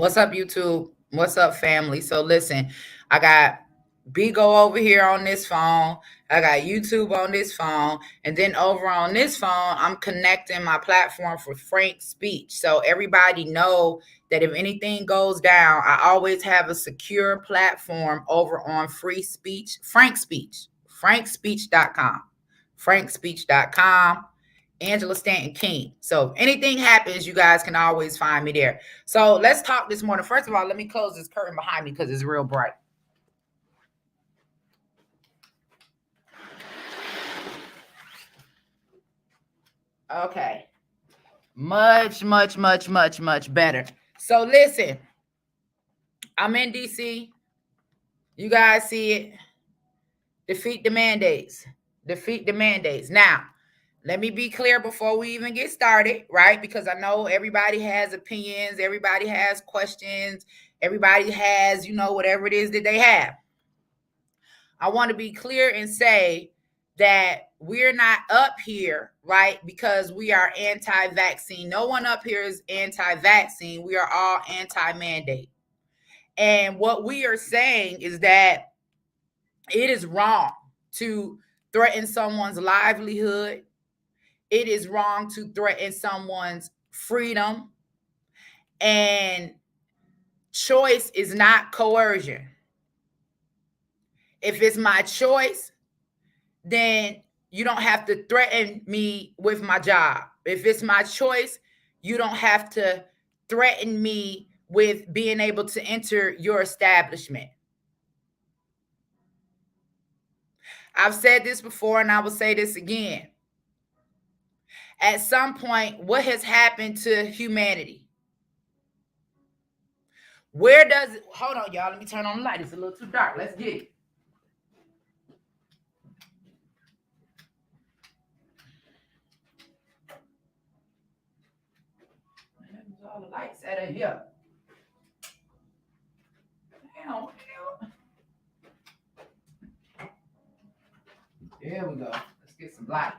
What's up, YouTube? What's up, family? So listen, I got Bigo over here on this phone. I got YouTube on this phone. And then over on this phone, I'm connecting my platform for frank speech. So everybody know that if anything goes down, I always have a secure platform over on free speech, frank speech, frankspeech.com. Frankspeech.com. Angela Stanton King. So if anything happens, you guys can always find me there. So let's talk this morning. First of all, let me close this curtain behind me because it's real bright. Okay. Much, much, much, much, much better. So listen, I'm in DC. You guys see it. Defeat the mandates. Defeat the mandates. Now, let me be clear before we even get started, right? Because I know everybody has opinions, everybody has questions, everybody has, whatever it is that they have. I want to be clear and say that we're not up here, right, because we are anti-vaccine. No one up here is anti-vaccine. We are all anti-mandate. And what we are saying is that it is wrong to threaten someone's livelihood. It is wrong to threaten someone's freedom. And choice is not coercion. If it's my choice, then you don't have to threaten me with my job. If it's my choice, you don't have to threaten me with being able to enter your establishment. I've said this before and I will say this again. At some point, what has happened to humanity? Where does it, hold on, y'all. Let me turn on the light. It's a little too dark. Let's get it. All the lights out of here. Damn, there we go. Let's get some light.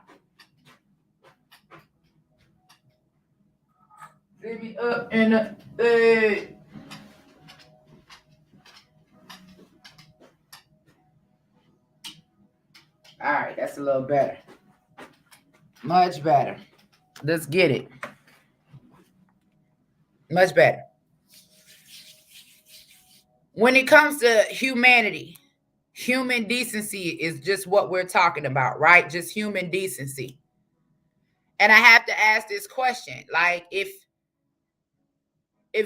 Let me up in the all right, that's a little better. Much better. Let's get it. Much better. When it comes to humanity, human decency is just what we're talking about, right? Just human decency. And I have to ask this question, like if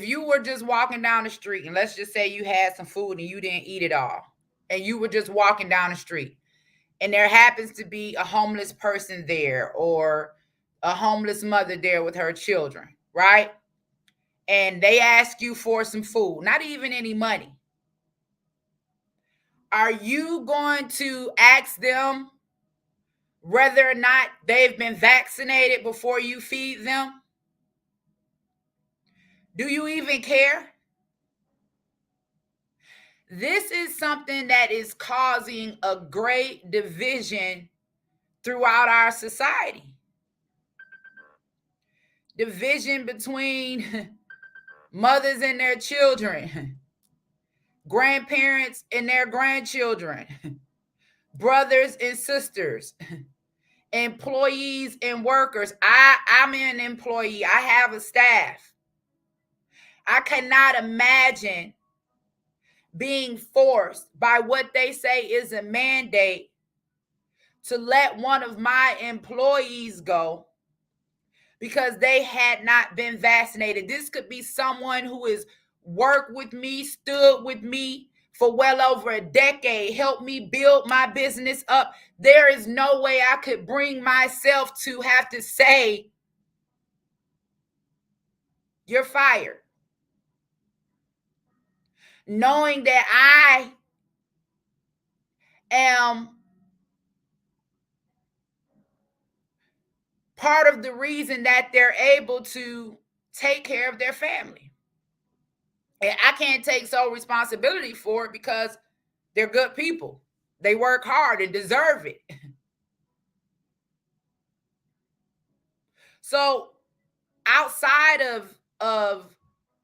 you were just walking down the street and let's just say you had some food and you didn't eat it all and you were just walking down the street and there happens to be a homeless person there or a homeless mother there with her children, right? And they ask you for some food, not even any money. Are you going to ask them whether or not they've been vaccinated before you feed them? Do you even care? This is something that is causing a great division throughout our society. Division between mothers and their children, grandparents and their grandchildren, brothers and sisters, employees and workers. I'm an employee. I have a staff. I cannot imagine being forced by what they say is a mandate to let one of my employees go because they had not been vaccinated. This could be someone who has worked with me, stood with me for well over a decade, helped me build my business up. There is no way I could bring myself to have to say, you're fired. Knowing that I am part of the reason that they're able to take care of their family. And I can't take sole responsibility for it because they're good people. They work hard and deserve it. So outside of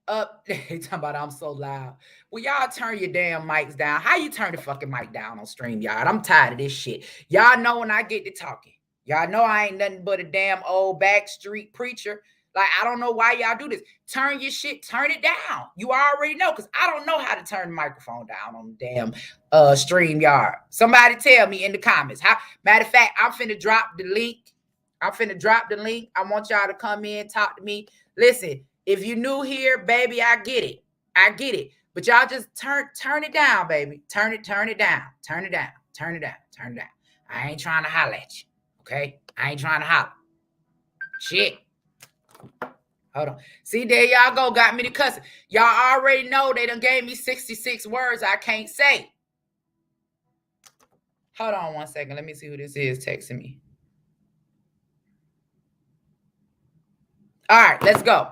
up. They talking about I'm so loud. Well, y'all turn your damn mics down. How you turn the fucking mic down on StreamYard? I'm tired of this shit. Y'all know when I get to talking. Y'all know I ain't nothing but a damn old backstreet preacher. Like, I don't know why y'all do this. Turn your shit, turn it down. You already know, because I don't know how to turn the microphone down on the damn StreamYard. Somebody tell me in the comments. How, matter of fact, I'm finna drop the link. I want y'all to come in, talk to me. Listen, if you new here, baby, I get it. I get it. But y'all just turn it down, baby. Turn it down. Turn it down. Turn it down. Turn it down. I ain't trying to holler at you. Okay? I ain't trying to holler. Shit. Hold on. See, there y'all go. Got me to cussing. Y'all already know they done gave me 66 words I can't say. Hold on 1 second. Let me see who this is texting me. All right, let's go.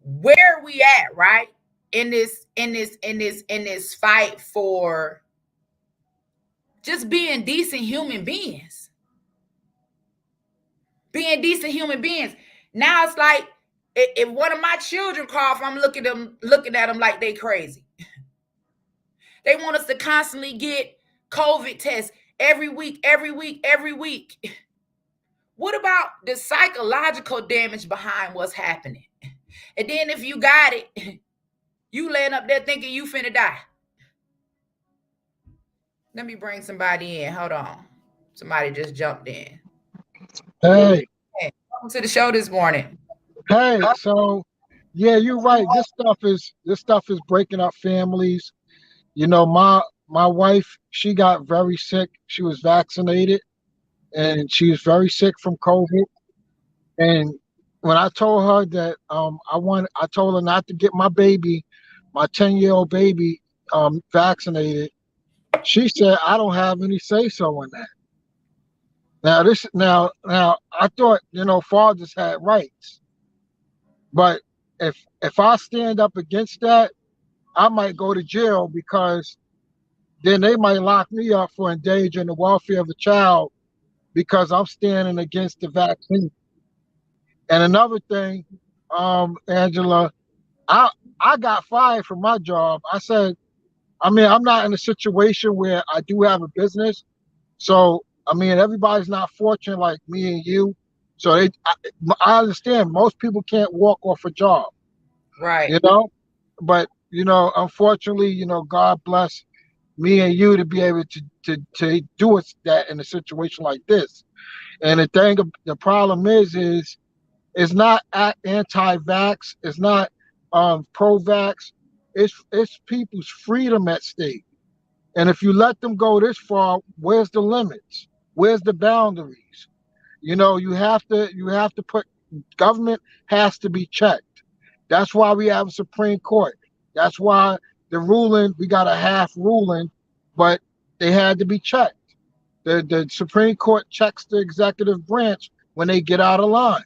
Where we at, right? In this fight for just being decent human beings. Being decent human beings. Now it's like if one of my children cough, I'm looking at them like they crazy. They want us to constantly get COVID tests every week. What about the psychological damage behind what's happening? And then if you got it, you laying up there thinking you finna die. Let me bring somebody in. Hold on. Somebody just jumped in. Hey, Welcome to the show this morning. hey. So, yeah, you're right. This stuff is breaking up families. My wife, she got very sick. She was vaccinated, and she was very sick from COVID. And when I told her that I told her not to get my baby, my 10-year-old baby, vaccinated. She said, "I don't have any say so in that." Now, I thought fathers had rights, but if I stand up against that, I might go to jail because then they might lock me up for endangering the welfare of a child because I'm standing against the vaccine. And another thing, Angela, I I got fired from my job. I said, I'm not in a situation where I do have a business. So, everybody's not fortunate like me and you. So I understand most people can't walk off a job, Right. you know, but unfortunately, God bless me and you to be able to do us that in a situation like this. And the problem is it's not anti-vax, it's not pro-vax, it's people's freedom at stake. And if you let them go this far, where's the limits? Where's the boundaries? You have to put government has to be checked. That's why we have a Supreme Court. That's why the ruling we got a half ruling, but they had to be checked. The Supreme Court checks the executive branch when they get out of line,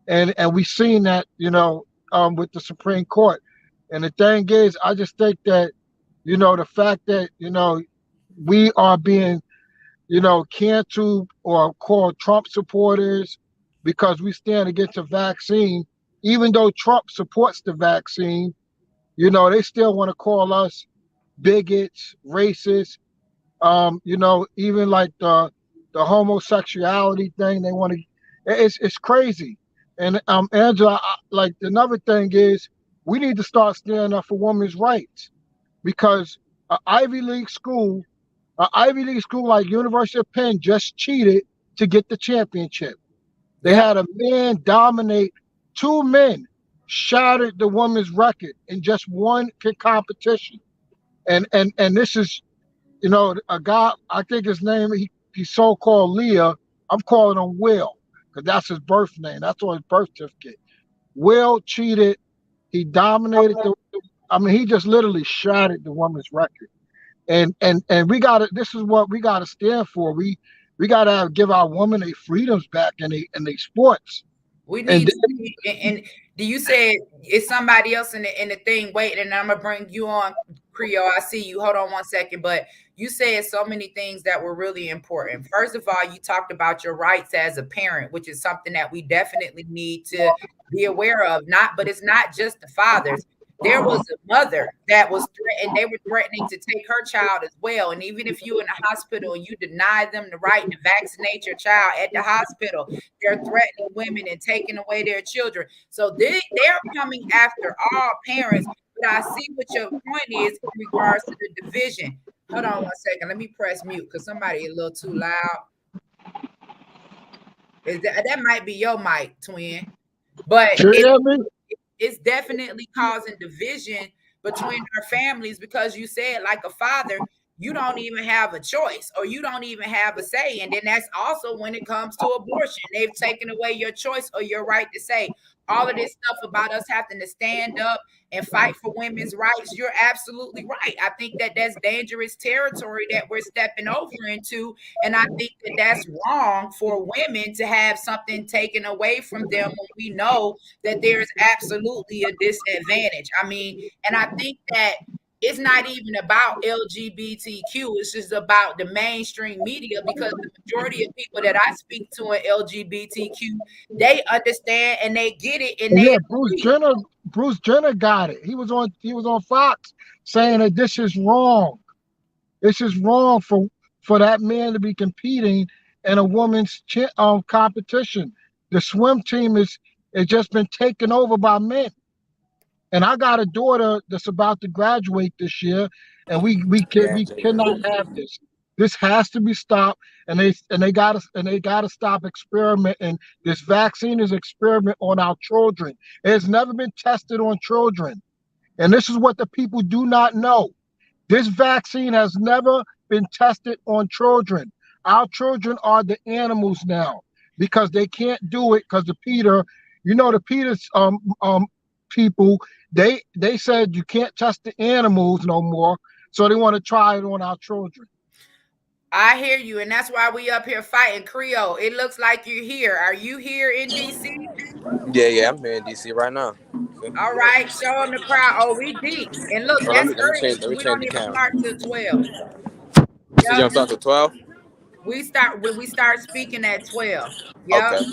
and we've seen that with the Supreme Court. And the thing is, I just think that the fact that we are being canceled or called Trump supporters because we stand against the vaccine, even though Trump supports the vaccine, they still want to call us bigots, racists. Even like the homosexuality thing, they want to. It's crazy. And Angela, like another thing is, we need to start standing up for women's rights because an Ivy League school like University of Penn just cheated to get the championship. They Yep. had a man dominate, two men shattered the women's record in just one competition. And this is a guy, I think his name, he's so-called Leah. I'm calling him Will because that's his birth name. That's on his birth certificate. Will cheated. He dominated he just literally shattered the women's record. And we got to, this is what we got to stand for. We got to give our women their freedoms back in their sports. We And need to be, and do you say it's somebody else in the thing waiting, and I'm gonna bring you on, Creole. I see you. Hold on 1 second, but you said so many things that were really important. First of all, you talked about your rights as a parent, which is something that we definitely need to be aware of. Not, but it's not just the fathers. There was a mother that was threatened. They were threatening to take her child as well. And even if you in the hospital and you deny them the right to vaccinate your child at the hospital, they're threatening women and taking away their children. So they're coming after all parents. But I see what your point is in regards to the division. Hold on 1 second. Let me press mute because somebody a little too loud. Is that might be your mic, twin? But You hear me? it's definitely causing division between our families because you said, like a father, you don't even have a choice or you don't even have a say. And then that's also when it comes to abortion. They've taken away your choice or your right to say. All of this stuff about us having to stand up and fight for women's rights, you're absolutely right. I think that that's dangerous territory that we're stepping over into. And I think that that's wrong for women to have something taken away from them when we know that there's absolutely a disadvantage. I mean, and I think that it's not even about LGBTQ. It's just about the mainstream media because the majority of people that I speak to in LGBTQ, they understand and they get it and And they yeah, agree. Bruce Jenner got it. He was on Fox saying that this is wrong. This is wrong for that man to be competing in a woman's competition. The swim team is just been taken over by men. And I got a daughter that's about to graduate this year, and we cannot have this. This has to be stopped, and they gotta stop experimenting. This vaccine is experiment on our children. It has never been tested on children, and this is what the people do not know. This vaccine has never been tested on children. Our children are the animals now because they can't do it because the Peters people, they said you can't test the animals no more, so they want to try it on our children. I hear you, and that's why we up here fighting Creole. It looks like you're here. Are you here in DC? Yeah, yeah, I'm here in DC right now. See? All right, show them the crowd. Oh, we deep. And look, Oh, let that's me let me early change let because me we change don't the even camera. start till 12. You said you Yep. don't start till 12? We start speaking at 12. Yep. Okay.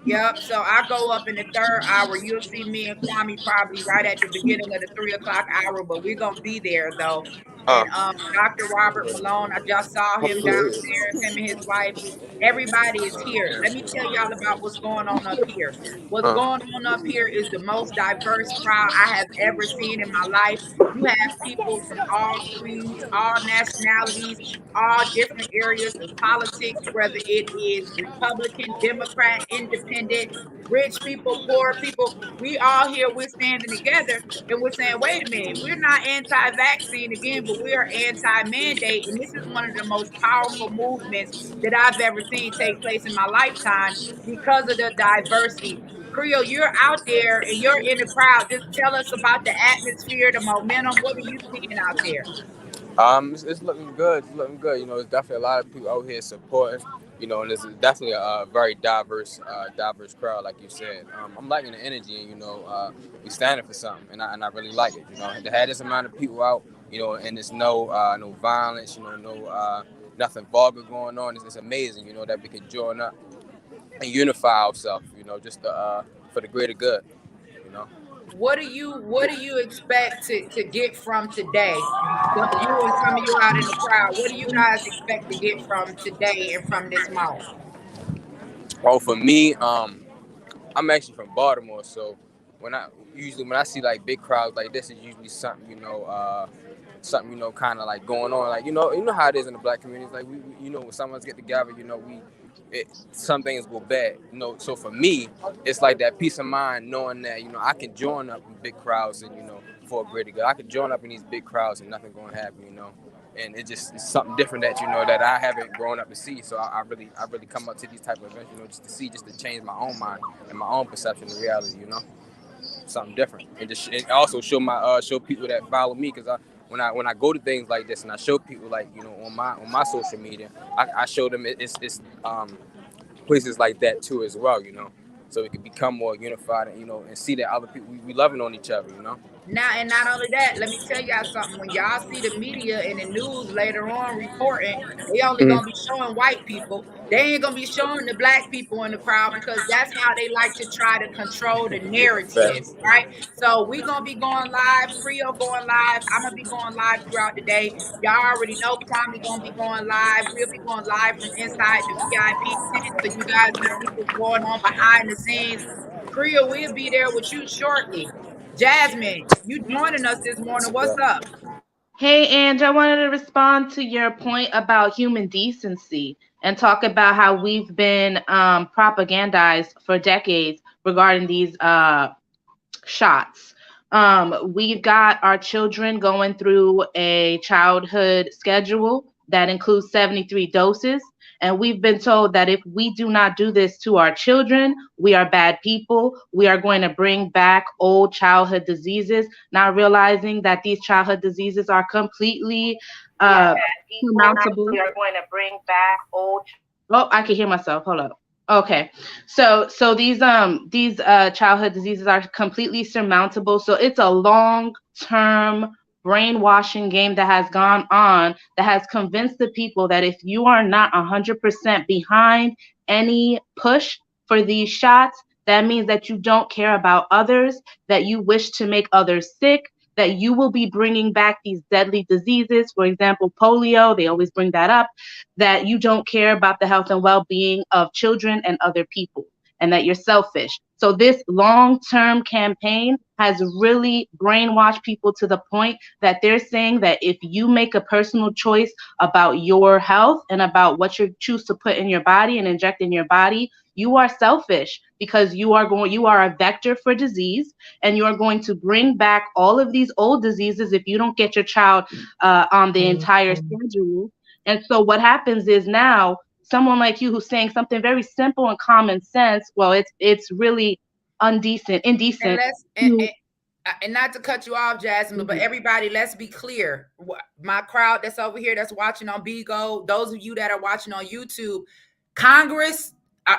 Yep. So I go up in the third hour. You'll see me and Kwame probably right at the beginning of the 3 o'clock hour, but we're gonna be there though. Uh, And Dr. Robert Malone, I just saw him downstairs, him and his wife. Everybody is here. Let me tell y'all about what's going on up here. What's uh, going on up here is the most diverse crowd I have ever seen in my life. You have people from all creeds, all nationalities, all different areas of politics, whether it is Republican, Democrat, Independent, rich people, poor people. We all here, we're standing together and we're saying, wait a minute, we're not anti vaccine again, but we are anti mandate. And this is one of the most powerful movements that I've ever seen take place in my lifetime because of the diversity. Creole, you're out there and you're in the crowd. Just tell us about the atmosphere, the momentum. What are you seeing out there? it's looking good. It's looking good. You know, there's definitely a lot of people out here supporting. You know, and it's definitely a very diverse crowd, like you said. I'm liking the energy, and we standing for something, and I really like it. You know, to have this amount of people out, and there's no violence, no nothing vulgar going on. It's amazing, that we can join up and unify ourselves. Just for the greater good. You know. What do you expect to get from today? You and some of you out in the crowd, what do you guys expect to get from today and from this moment? Oh, for me, I'm actually from Baltimore, so when I see like big crowds like this, it's usually something kind of like going on. Like you know how it is in the black communities. Like when someone's get together, some things go bad. So for me, it's like that peace of mind knowing that I can join up in big crowds and for a greater good. I can join up in these big crowds and nothing going to happen. And it's something different that that I haven't grown up to see. So I really come up to these type of events, just to see, just to change my own mind and my own perception of reality. Something different, and just also show people that follow me, because when I go to things like this and I show people, like on my social media, I show them places like that too as well, so we can become more unified, and and see that other people, we loving on each other. Now, and not only that, let me tell y'all something. When y'all see the media and the news later on reporting, they only gonna be showing white people. They ain't gonna be showing the black people in the crowd because that's how they like to try to control the Yeah, narrative, facts. right? So we gonna be going live, Creole going live. I'm gonna be going live throughout the day. Y'all already know Kwame gonna be going live. We'll be going live from inside the VIP tent, so you guys can see what's going on behind the scenes. Creole will be there with you shortly. Jasmine, you joining us this morning? What's Yeah. up? Hey, Ange, I wanted to respond to your point about human decency and talk about how we've been propagandized for decades regarding these shots. We've got our children going through a childhood schedule that includes 73 doses. And we've been told that if we do not do this to our children, we are bad people. We are going to bring back old childhood diseases, not realizing that these childhood diseases are completely surmountable. We are going to bring back old. Oh, I can hear myself. Hold up. Okay. So these childhood diseases are completely surmountable. So it's a long-term brainwashing game that has gone on that has convinced the people that if you are not 100% behind any push for these shots, that means that you don't care about others, that you wish to make others sick, that you will be bringing back these deadly diseases. For example, polio, they always bring that up, that you don't care about the health and well-being of children and other people, and that you're selfish. So this long-term campaign has really brainwashed people to the point that they're saying that if you make a personal choice about your health and about what you choose to put in your body and inject in your body, you are selfish because you are a vector for disease, and you are going to bring back all of these old diseases if you don't get your child on the entire schedule. And so what happens is now someone like you who's saying something very simple and common sense, well, it's really And indecent let's to and not to cut you off, Jasmine, but everybody, let's be clear. My crowd that's over here that's watching on Bigo, those of you that are watching on YouTube, Congress,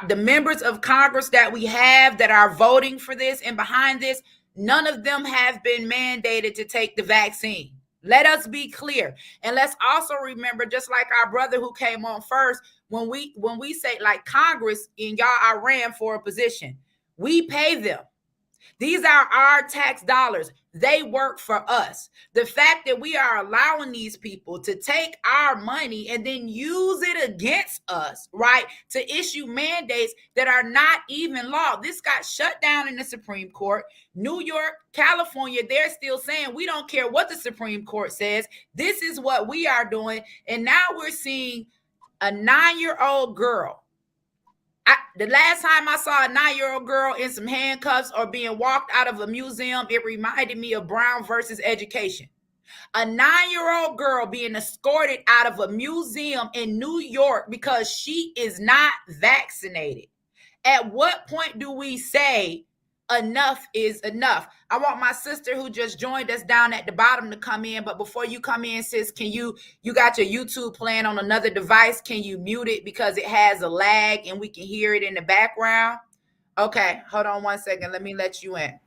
the members of Congress that we have that are voting for this and behind this, none of them have been mandated to take the vaccine. Let us be clear. And let's also remember, just like our brother who came on first, when we say like Congress, and y'all, I ran for a position, we pay them. These are our tax dollars. They work for us. The fact that we are allowing these people to take our money and then use it against us, right, to issue mandates that are not even law. This got shut down in the Supreme Court. New York, California, they're still saying we don't care what the Supreme Court says. This is what we are doing. And now we're seeing a 9-year-old girl. The last time I saw a 9-year-old girl in some handcuffs or being walked out of a museum, it reminded me of Brown versus Education. A 9-year-old girl being escorted out of a museum in New York because she is not vaccinated. At what point do we say enough is enough? I want my sister who just joined us down at the bottom to come in, but before you come in, sis, can you got your YouTube playing on another device? Can you mute it because it has a lag and we can hear it in the background? Okay, hold on one second. Let me let you in.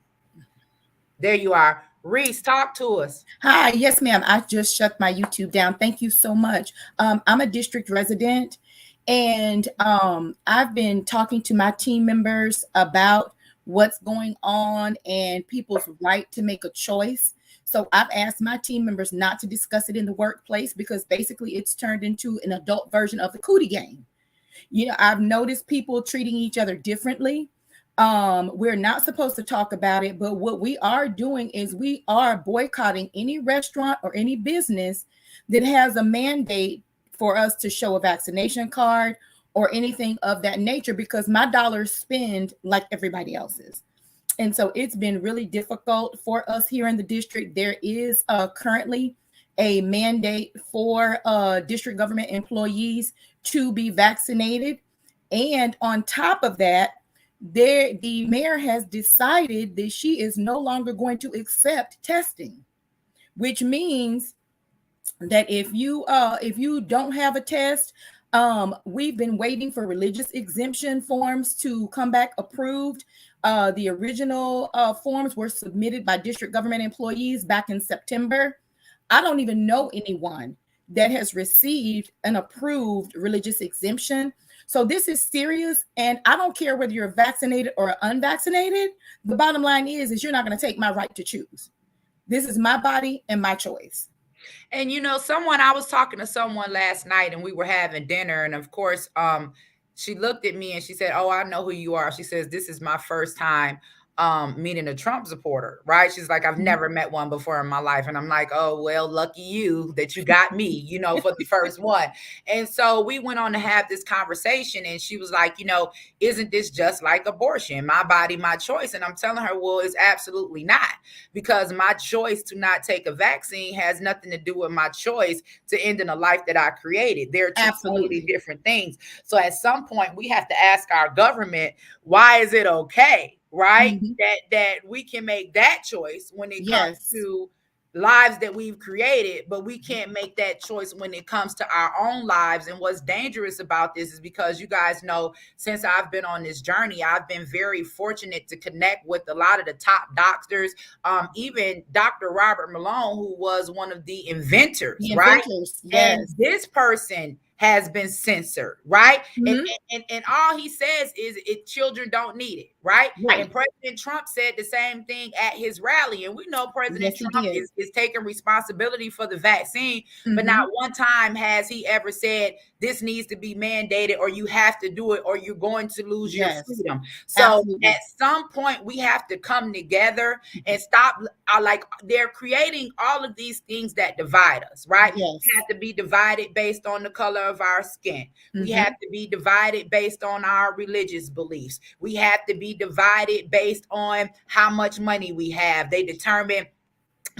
There you are. Reese, talk to us. Hi, yes, ma'am. I just shut my YouTube down. Thank you so much. I'm a district resident, and I've been talking to my team members about what's going on and people's right to make a choice. So I've asked my team members not to discuss it in the workplace because basically it's turned into an adult version of the cootie game. You know, I've noticed people treating each other differently. We're not supposed to talk about it, but what we are doing is we are boycotting any restaurant or any business that has a mandate for us to show a vaccination card or anything of that nature, because my dollars spend like everybody else's. And so it's been really difficult for us here in the district. There is currently a mandate for district government employees to be vaccinated. And on top of that, the mayor has decided that she is no longer going to accept testing, which means that if you don't have a test, we've been waiting for religious exemption forms to come back approved. The original forms were submitted by district government employees back in September. I don't even know anyone that has received an approved religious exemption. So this is serious, and I don't care whether you're vaccinated or unvaccinated. The bottom line is you're not going to take my right to choose. This is my body and my choice. And I was talking to someone last night, and we were having dinner, and of course, she looked at me and she said, "Oh, I know who you are." She says, "This is my first time meeting a Trump supporter," right? She's like, "I've never met one before in my life." And I'm like, "Oh, well, lucky you that you got me, for the first one." And so we went on to have this conversation, and she was like, "Isn't this just like abortion? My body, my choice." And I'm telling her, well, it's absolutely not, because my choice to not take a vaccine has nothing to do with my choice to end in a life that I created. They're two totally different things. So at some point, we have to ask our government, why is it okay? Right? That we can make that choice when it comes to lives that we've created, but we can't make that choice when it comes to our own lives. And what's dangerous about this is because you guys know, since I've been on this journey, I've been very fortunate to connect with a lot of the top doctors, even Dr. Robert Malone, who was one of the inventors, right? Yes. And this person has been censored, right? And all he says is children don't need it, right? And President Trump said the same thing at his rally. And we know President Trump is taking responsibility for the vaccine, but not one time has he ever said this needs to be mandated, or you have to do it, or you're going to lose your freedom. So at some point, we have to come together and stop. Like, they're creating all of these things that divide us, right? We have to be divided based on the color of our skin. We have to be divided based on our religious beliefs. We have to be divided based on how much money we have. They determine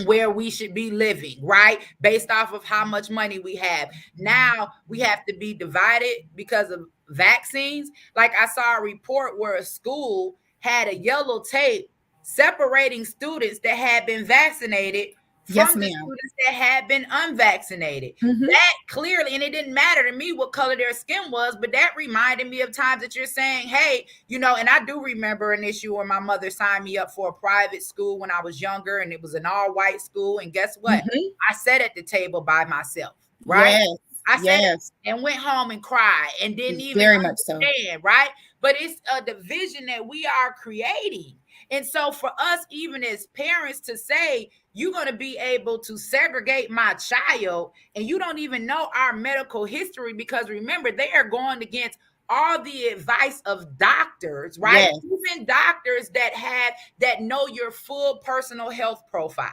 where we should be living, right? Based off of how much money we have. Now we have to be divided because of vaccines. Like, I saw a report where a school had a yellow tape separating students that had been vaccinated from the students that had been unvaccinated. That clearly, and it didn't matter to me what color their skin was, but that reminded me of times that you're saying, hey, and I do remember an issue where my mother signed me up for a private school when I was younger, and it was an all-white school. And guess what? I sat at the table by myself, right? I sat and went home and cried and didn't even understand, right? But it's a division that we are creating. And so for us, even as parents, to say, you're going to be able to segregate my child, and you don't even know our medical history, because remember, they are going against all the advice of doctors, right? Even doctors that know your full personal health profile.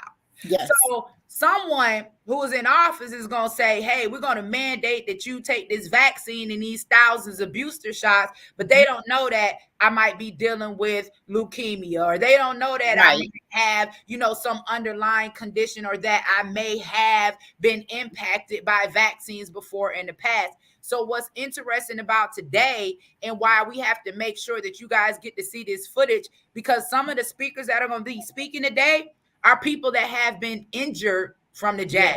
So someone who is in office is going to say, hey, we're going to mandate that you take this vaccine and these thousands of booster shots, but they don't know that I might be dealing with leukemia, or they don't know that I may have, some underlying condition, or that I may have been impacted by vaccines before in the past. So what's interesting about today, and why we have to make sure that you guys get to see this footage, because some of the speakers that are going to be speaking today are people that have been injured from the jab.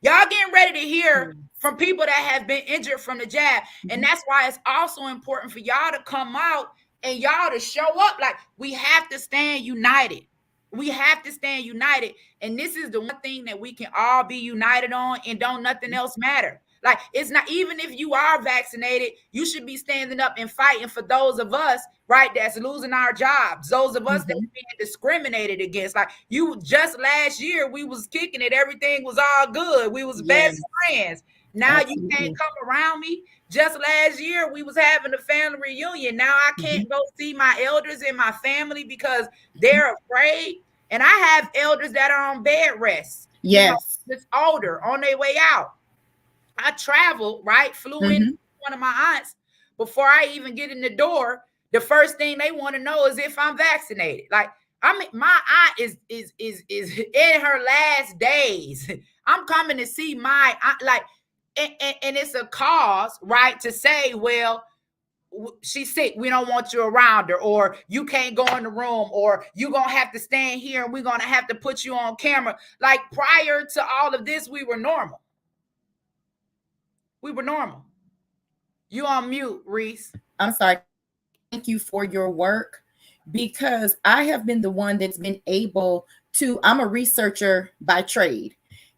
Y'all getting ready to hear from people that have been injured from the jab. And that's why it's also important for y'all to come out and y'all to show up. Like, we have to stand united. We have to stand united. And this is the one thing that we can all be united on, and don't nothing else matter. Like, it's not, even if you are vaccinated, you should be standing up and fighting for those of us, right, that's losing our jobs, those of us that are being discriminated against. Like, just last year, we was kicking it. Everything was all good. We was best friends. Now you can't come around me. Just last year, we was having a family reunion. Now I can't go see my elders in my family because they're afraid. And I have elders that are on bed rest. That's older, on their way out. I traveled, right? Flew in one of my aunts. Before I even get in the door, the first thing they want to know is if I'm vaccinated. Like, I mean, my aunt is in her last days. I'm coming to see my aunt, like, and it's a cause, right, to say, well, she's sick, we don't want you around her, or you can't go in the room, or you're gonna have to stand here and we're gonna have to put you on camera. Like, prior to all of this, we were normal. We were normal. You on mute, Reese. I'm sorry. Thank you for your work, because I have been the one that's been able to, I'm a researcher by trade,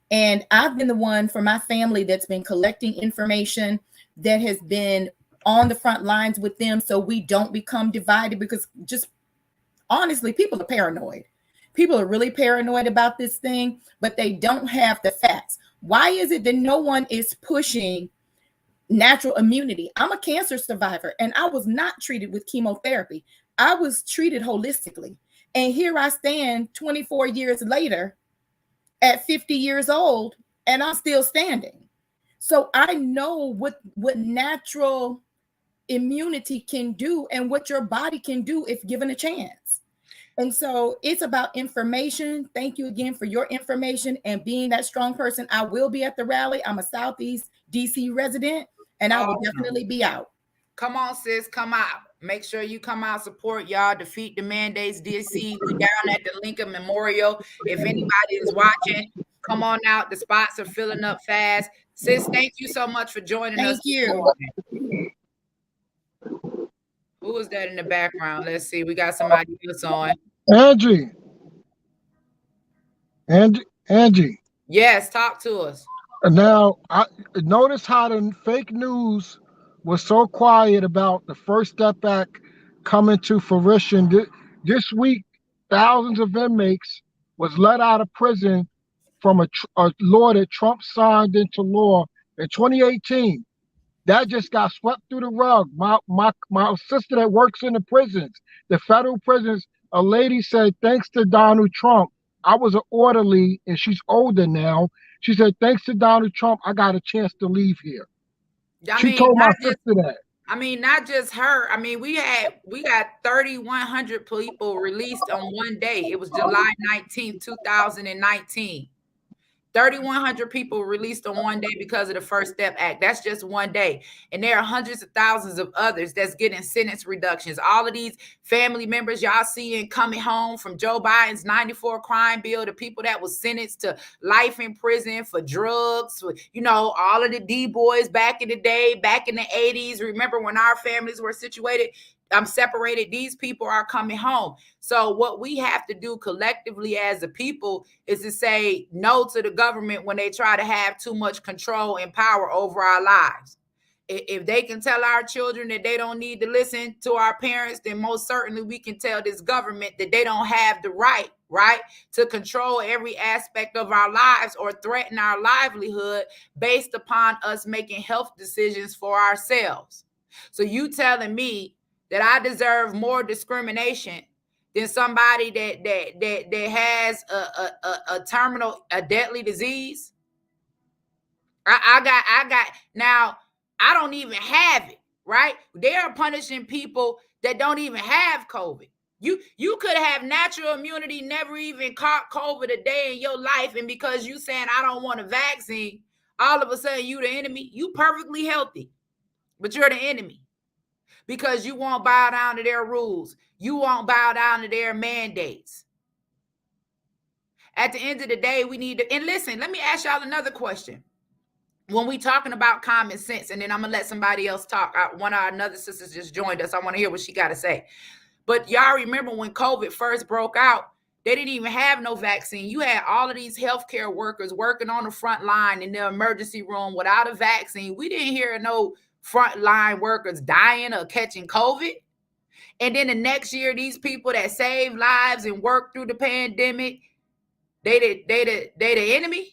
and I've been the one for my family that's been collecting information that has been on the front lines with them so we don't become divided, because just honestly, people are paranoid. People are really paranoid about this thing, but they don't have the facts. Why is it that no one is pushing natural immunity? I'm a cancer survivor and I was not treated with chemotherapy. I was treated holistically. And here I stand 24 years later at 50 years old and I'm still standing. So I know what natural immunity can do and what your body can do if given a chance. And so it's about information. Thank you again for your information and being that strong person. I will be at the rally. I'm a Southeast DC resident and I will definitely be out. Come on, sis, come out. Make sure you come out, support y'all, defeat the mandates, DC. We down at the Lincoln Memorial. If anybody is watching, come on out. The spots are filling up fast. Sis, thank you so much for joining us. Thank you. Who is that in the background? Let's see. We got somebody else on. Angie. Yes, talk to us. Now, I notice how the fake news was so quiet about the First Step Act coming to fruition. This week, thousands of inmates was let out of prison from a law that Trump signed into law in 2018. That just got swept through the rug. My sister that works in the prisons, the federal prisons, a lady said, thanks to Donald Trump, I was an orderly and she's older now. She said, thanks to Donald Trump, I got a chance to leave here. She told my sister that. I mean, not just her. I mean, we got 3,100 people released on one day. It was July 19th, 2019. 3,100 people released on one day because of the First Step Act. That's just one day. And there are hundreds of thousands of others that's getting sentence reductions. All of these family members y'all seeing coming home from Joe Biden's 94 crime bill, the people that was sentenced to life in prison for drugs, you know, all of the D-boys back in the day, back in the 80s. Remember when our families were separated? These people are coming home. So what we have to do collectively as a people is to say no to the government when they try to have too much control and power over our lives. If they can tell our children that they don't need to listen to our parents, then most certainly we can tell this government that they don't have the right to control every aspect of our lives or threaten our livelihood based upon us making health decisions for ourselves. So you telling me that I deserve more discrimination than somebody that has a terminal, a deadly disease? I got now. I don't even have it, right? They are punishing people that don't even have COVID. You could have natural immunity, never even caught COVID a day in your life, and because you saying I don't want a vaccine, all of a sudden you the enemy. You perfectly healthy, but you're the enemy. Because you won't bow down to their rules. You won't bow down to their mandates. At the end of the day, we need to, and listen, let me ask y'all another question. When we talking about common sense, and then I'm going to let somebody else talk. One of our another sisters just joined us. I want to hear what she got to say. But y'all remember when COVID first broke out, they didn't even have no vaccine. You had all of these healthcare workers working on the front line in the emergency room without a vaccine. We didn't hear no frontline workers dying or catching COVID. And then the next year, these people that saved lives and worked through the pandemic, they the enemy.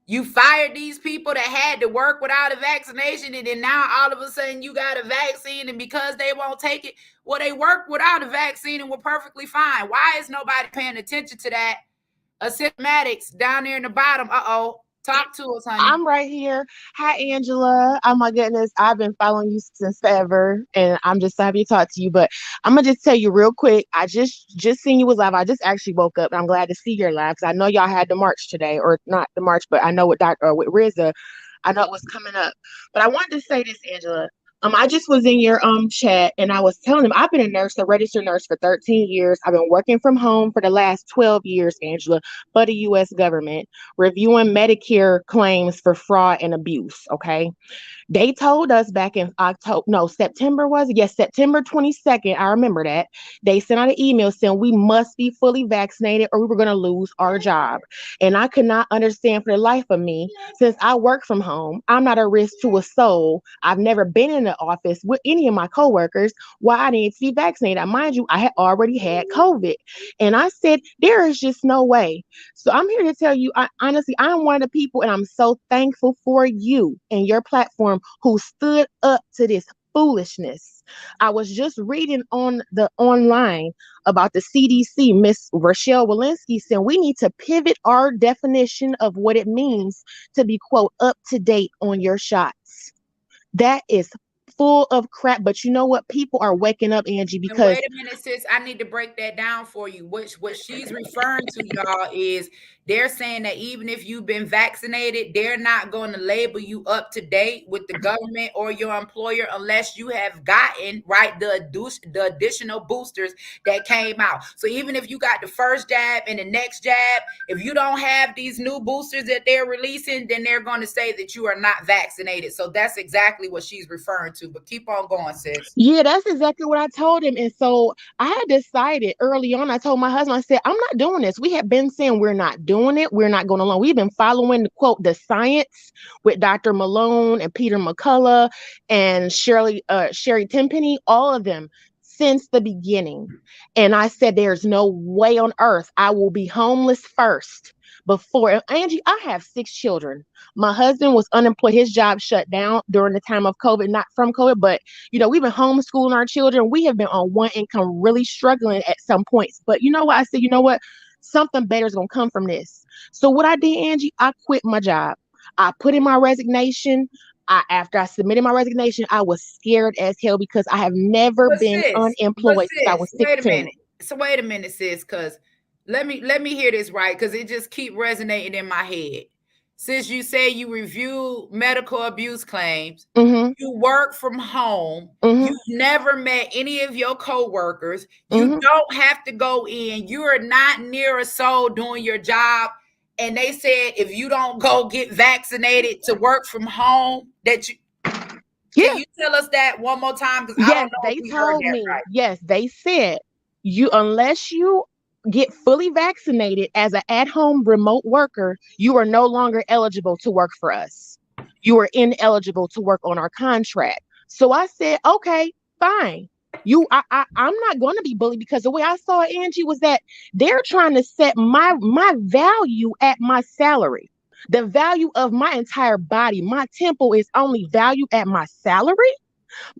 You fired these people that had to work without a vaccination, and then now all of a sudden you got a vaccine, and because they won't take it, well, they worked without a vaccine and were perfectly fine. Why is nobody paying attention to that? Asymptomatics down there in the bottom. Talk to us, honey. I'm right here. Hi, Angela. Oh my goodness, I've been following you since forever, and I'm just so happy to talk to you. But I'm gonna just tell you real quick. I just seen you was live. I just actually woke up, and I'm glad to see your live because I know y'all had the march today, or not the march, but I know with with Rizza, I know it was coming up. But I wanted to say this, Angela. I just was in your chat and I was telling them I've been a nurse, a registered nurse for 13 years. I've been working from home for the last 12 years, Angela, for the U.S. government, reviewing Medicare claims for fraud and abuse. Okay. They told us back in September 22nd. I remember that. They sent out an email saying we must be fully vaccinated or we were going to lose our job. And I could not understand for the life of me, since I work from home, I'm not a risk to a soul. I've never been in the office with any of my coworkers why I needed to be vaccinated. Mind you, I had already had COVID. And I said, there is just no way. So I'm here to tell you, honestly, I'm one of the people, and I'm so thankful for you and your platform who stood up to this foolishness. I was just reading on the online about the CDC. Miss Rochelle Walensky said we need to pivot our definition of what it means to be, quote, up to date on your shots. That is full of crap. But you know what? People are waking up, Angie, And because wait a minute, sis. I need to break that down for you. What she's referring to, y'all, is they're saying that even if you've been vaccinated, they're not going to label you up to date with the government or your employer unless you have gotten the additional boosters that came out. So even if you got the first jab and the next jab, if you don't have these new boosters that they're releasing, then they're going to say that you are not vaccinated. So that's exactly what she's referring to. But keep on going, sis. yeah, that's exactly what I told him. And so I had decided early on, I told my husband, I said, I'm not doing this. We have been saying we're not doing it. We're not going along. We've been following, quote, the science with Dr. Malone and Peter McCullough and Sherry Tenpenny, all of them since the beginning. And I said, there's no way on earth I will be homeless first before. Angie, I have 6 children. My husband was unemployed. His job shut down during the time of COVID, not from COVID, but we've been homeschooling our children. We have been on one income, really struggling at some points. But you know what? I said, you know what? Something better is going to come from this. So what I did, Angie, I quit my job. I put in my resignation. After I submitted my resignation, I was scared as hell because I have never been unemployed since I was 16. Wait a minute. So wait a minute, sis, because let me hear this right, because it just keep resonating in my head. Since you say you review medical abuse claims, Mm-hmm. you work from home, Mm-hmm. you've never met any of your coworkers, you Mm-hmm. don't have to go in, you are not near a soul doing your job. And they said if you don't go get vaccinated to work from home, that you Yeah. can you tell us that one more time? Because I Yes, don't know they if we heard told that me. right. Yes, they said unless you get fully vaccinated as an at-home remote worker, you are no longer eligible to work for us. You are ineligible to work on our contract. So I said, okay, fine. I'm not going to be bullied, because the way I saw it, Angie, was that they're trying to set my value at my salary. The value of my entire body, my temple, is only valued at my salary.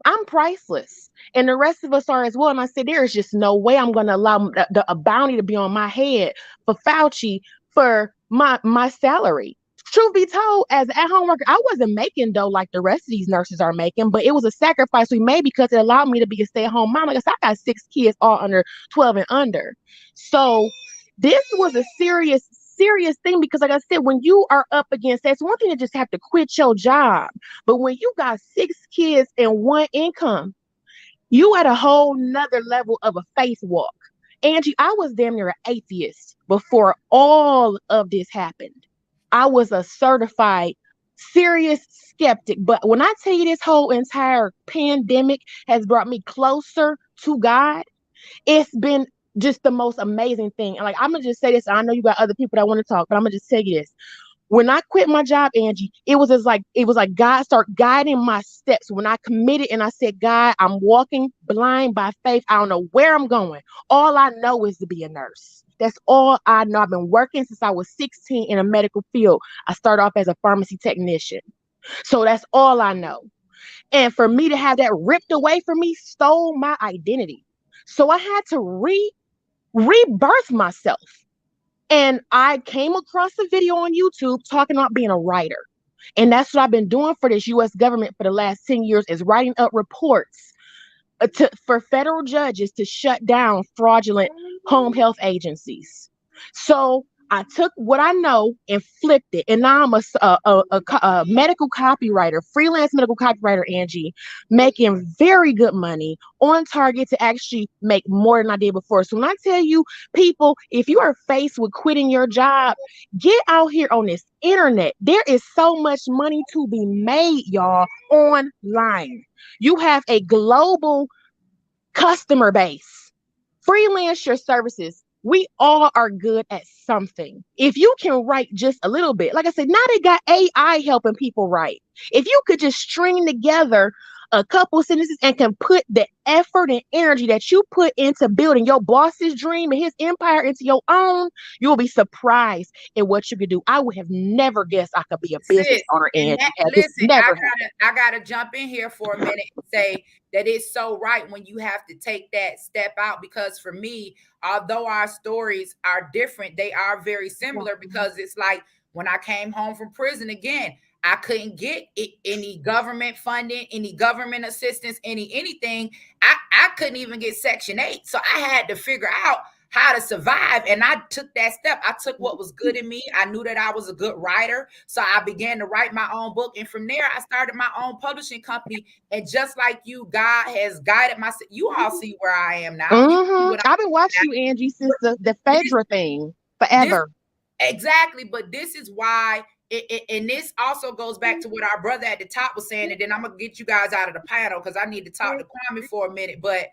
I'm priceless. And the rest of us are as well. And I said, there is just no way I'm going to allow a bounty to be on my head for Fauci for my salary. Truth be told, as an at-home worker, I wasn't making dough like the rest of these nurses are making, but it was a sacrifice we made because it allowed me to be a stay-at-home mom. Like I said, I got 6 kids, all under 12 and under. So this was a serious thing, because like I said, when you are up against that, it's one thing to just have to quit your job. But when you got 6 kids and one income, you at a whole nother level of a faith walk. Angie, I was damn near an atheist before all of this happened. I was a certified serious skeptic. But when I tell you, this whole entire pandemic has brought me closer to God, it's been just the most amazing thing. And like, I'm gonna just say this. I know you got other people that want to talk, but I'm gonna just tell you this. When I quit my job, Angie, it was like God started guiding my steps. When I committed and I said, God, I'm walking blind by faith. I don't know where I'm going. All I know is to be a nurse. That's all I know. I've been working since I was 16 in a medical field. I started off as a pharmacy technician. So that's all I know. And for me to have that ripped away from me stole my identity. So I had to rebirth myself. And I came across a video on YouTube talking about being a writer. And that's what I've been doing for this U.S. government for the last 10 years, is writing up reports for federal judges to shut down fraudulent home health agencies. So I took what I know and flipped it. And now I'm a medical copywriter, freelance medical copywriter, Angie, making very good money, on target to actually make more than I did before. So when I tell you, people, if you are faced with quitting your job, get out here on this internet. There is so much money to be made, y'all, online. You have a global customer base. Freelance your services. We all are good at something. If you can write just a little bit, like I said, now they got AI helping people write. If you could just string together a couple sentences and can put the effort and energy that you put into building your boss's dream and his empire into your own, you'll be surprised at what you can do. I would have never guessed I could be a business Sis, owner, and Angie. This listen, never happened. I gotta jump in here for a minute and say that it's so right when you have to take that step out, because for me, although our stories are different, they are very similar, because it's like when I came home from prison again, I couldn't get any government funding, any government assistance, anything. I couldn't even get Section 8. So I had to figure out how to survive. And I took that step. I took what was good in me. I knew that I was a good writer. So I began to write my own book. And from there, I started my own publishing company. And just like you, God has guided my, you all see where I am now. I've been watching you, Angie, since the Phaedra thing forever. Exactly. But this is why, and this also goes back to what our brother at the top was saying. And then I'm going to get you guys out of the panel because I need to talk to Kwame for a minute. But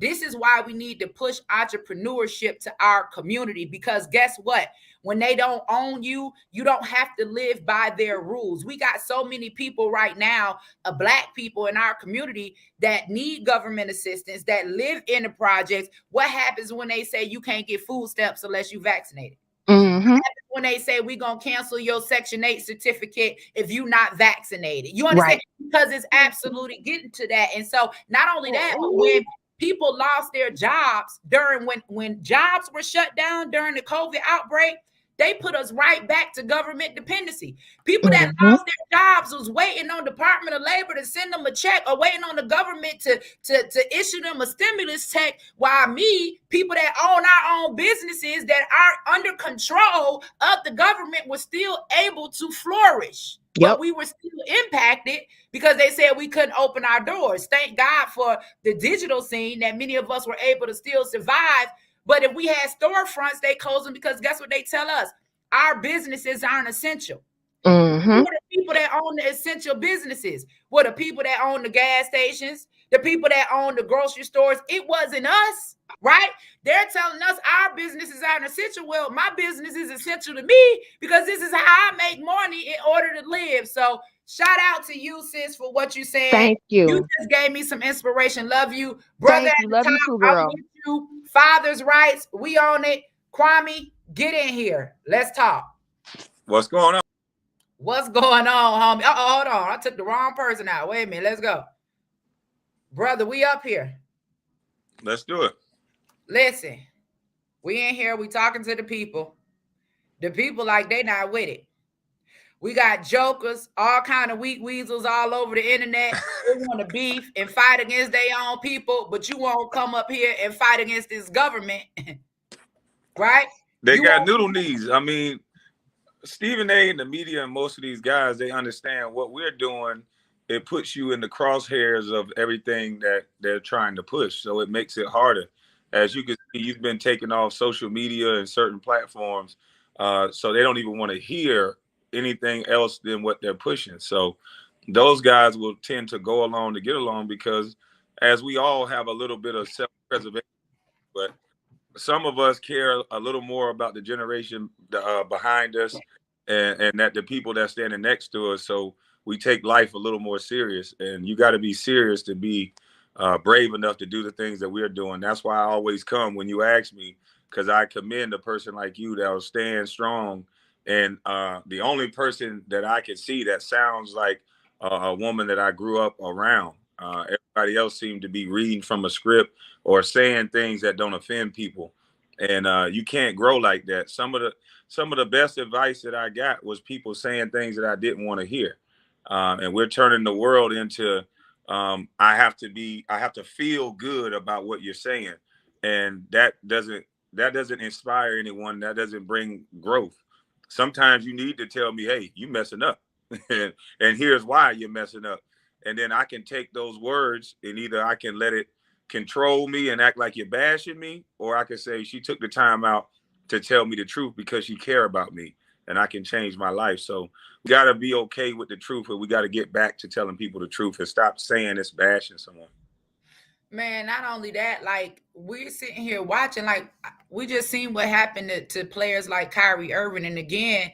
this is why we need to push entrepreneurship to our community, because guess what? When they don't own you, you don't have to live by their rules. We got so many people right now, Black people in our community that need government assistance, that live in the projects. What happens when they say you can't get food stamps unless you vaccinated? When they say we're going to cancel your Section 8 certificate if you're not vaccinated? You understand? Right. Because it's absolutely getting to that. And so not only that, but when people lost their jobs during when jobs were shut down during the COVID outbreak, they put us right back to government dependency. People that lost their jobs was waiting on Department of Labor to send them a check, or waiting on the government to issue them a stimulus check, while people that own our own businesses that are under control of the government were still able to flourish. But we were still impacted because they said we couldn't open our doors. Thank God for the digital scene that many of us were able to still survive. But if we had storefronts, they closed them, because guess what they tell us? Our businesses aren't essential. Who are the people that own the essential businesses? What are the people that own the gas stations? The people that own the grocery stores? It wasn't us, right? They're telling us our businesses aren't essential. Well, my business is essential to me because this is how I make money in order to live. So shout out to you, sis, for what you said. Thank you. You just gave me some inspiration. Love you. Brother, Thank you. Love you too, girl. I'm with you. Father's rights, we own it. Kwame, get in here. Let's talk. What's going on? What's going on, homie? Hold on. I took the wrong person out. Wait a minute. Let's go. Brother, we up here. Let's do it. Listen, we in here. We talking to the people. The people like they not with it. We got jokers, all kind of weak weasels all over the internet. They want to beef and fight against their own people, but you won't come up here and fight against this government, right? They got noodle knees. I mean, Stephen A. and the media and most of these guys, they understand what we're doing. It puts you in the crosshairs of everything that they're trying to push. So it makes it harder. As you can see, you've been taken off social media and certain platforms. So they don't even want to hear anything else than what they're pushing. So those guys will tend to go along to get along, because as we all have a little bit of self-preservation, but some of us care a little more about the generation behind us and that the people that standing next to us. So we take life a little more serious, and you got to be serious to be brave enough to do the things that we're doing. That's why I always come when you ask me, because I commend a person like you that will stand strong. And the only person that I can see that sounds like a woman that I grew up around. Everybody else seemed to be reading from a script or saying things that don't offend people. And you can't grow like that. Some of the best advice that I got was people saying things that I didn't want to hear. And we're turning the world into I have to feel good about what you're saying. And that doesn't inspire anyone. That doesn't bring growth. Sometimes you need to tell me, hey, you messing up. And here's why you're messing up. And then I can take those words and either I can let it control me and act like you're bashing me, or I can say she took the time out to tell me the truth because she care about me and I can change my life. So we got to be okay with the truth, but we got to get back to telling people the truth and stop saying it's bashing someone. Man, not only that, like we're sitting here watching, like we just seen what happened to players like Kyrie Irving. And again,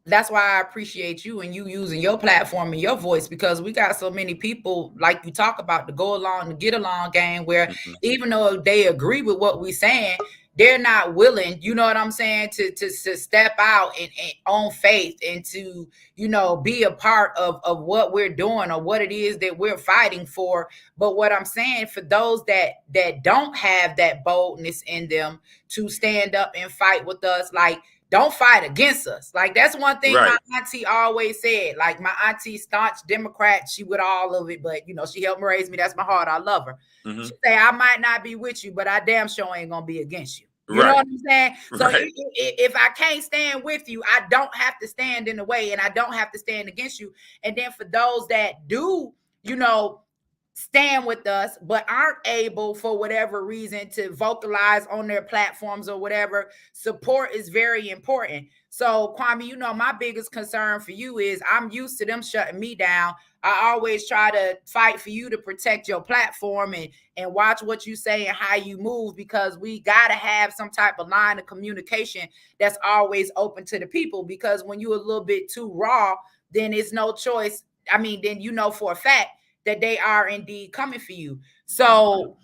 that's why I appreciate you and you using your platform and your voice, because we got so many people, like you talk about, the go along, the get along game, where even though they agree with what we're saying, they're not willing, you know what I'm saying, to step out and on faith and to, you know, be a part of what we're doing or what it is that we're fighting for. But what I'm saying, for those that don't have that boldness in them to stand up and fight with us, like, don't fight against us. Like, that's one thing my auntie always said. Like, my auntie, staunch Democrat, she with all of it, but you know, she helped me raise me. That's my heart. I love her. She say, I might not be with you, but I damn sure ain't gonna be against you. You know what I'm saying? So if I can't stand with you, I don't have to stand in the way, and I don't have to stand against you. And then for those that do, you know, stand with us but aren't able for whatever reason to vocalize on their platforms or whatever, support is very important. So Kwame, you know, my biggest concern for you is I'm used to them shutting me down. I always try to fight for you to protect your platform and watch what you say and how you move, because we got to have some type of line of communication that's always open to the people, because when you're a little bit too raw, then it's no choice. I mean, then you know for a fact that they are indeed coming for you. So